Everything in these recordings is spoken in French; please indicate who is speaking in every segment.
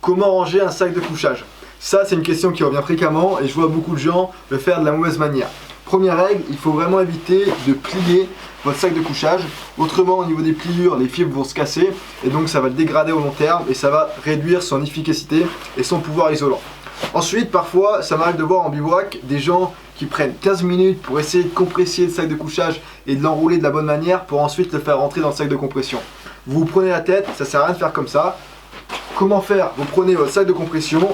Speaker 1: Comment ranger un sac de couchage? Ça, c'est une question qui revient fréquemment et je vois beaucoup de gens le faire de la mauvaise manière. Première règle, il faut vraiment éviter de plier votre sac de couchage. Autrement, au niveau des pliures, les fibres vont se casser et donc ça va le dégrader au long terme et ça va réduire son efficacité et son pouvoir isolant. Ensuite, parfois, ça m'arrive de voir en bivouac des gens qui prennent 15 minutes pour essayer de compresser le sac de couchage et de l'enrouler de la bonne manière pour ensuite le faire rentrer dans le sac de compression. Vous vous prenez la tête, ça sert à rien de faire comme ça. Comment faire? Vous prenez votre sac de compression,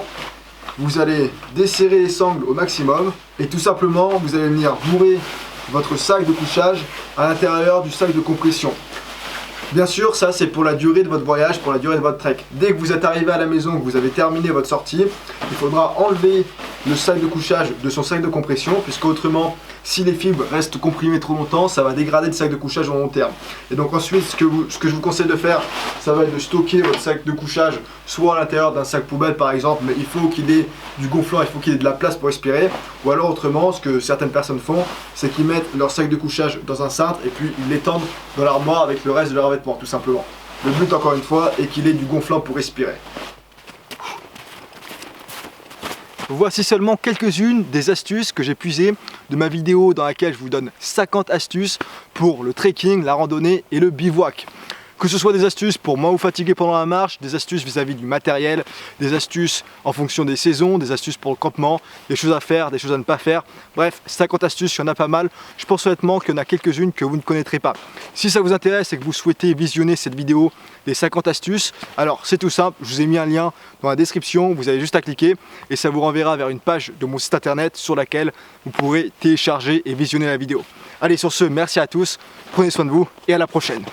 Speaker 1: vous allez desserrer les sangles au maximum et tout simplement vous allez venir bourrer votre sac de couchage à l'intérieur du sac de compression. Bien sûr, ça c'est pour la durée de votre voyage, pour la durée de votre trek. Dès que vous êtes arrivé à la maison, que vous avez terminé votre sortie, il faudra enlever le sac de couchage de son sac de compression, puisque autrement, si les fibres restent comprimées trop longtemps, ça va dégrader le sac de couchage au long terme. Et donc ensuite, ce que je vous conseille de faire, ça va être de stocker votre sac de couchage soit à l'intérieur d'un sac poubelle par exemple, mais il faut qu'il ait du gonflant, il faut qu'il ait de la place pour respirer. Ou alors autrement, ce que certaines personnes font, c'est qu'ils mettent leur sac de couchage dans un cintre et puis ils l'étendent dans l'armoire avec le reste de leurs vêtements, tout simplement. Le but, encore une fois, est qu'il ait du gonflant pour respirer. Voici seulement quelques-unes des astuces que j'ai puisées de ma vidéo dans laquelle je vous donne 50 astuces pour le trekking, la randonnée et le bivouac. Que ce soit des astuces pour moins vous fatiguer pendant la marche, des astuces vis-à-vis du matériel, des astuces en fonction des saisons, des astuces pour le campement, des choses à faire, des choses à ne pas faire. Bref, 50 astuces, il y en a pas mal. Je pense honnêtement qu'il y en a quelques-unes que vous ne connaîtrez pas. Si ça vous intéresse et que vous souhaitez visionner cette vidéo des 50 astuces, alors c'est tout simple, je vous ai mis un lien dans la description, vous avez juste à cliquer et ça vous renverra vers une page de mon site internet sur laquelle vous pourrez télécharger et visionner la vidéo. Allez, sur ce, merci à tous, prenez soin de vous et à la prochaine.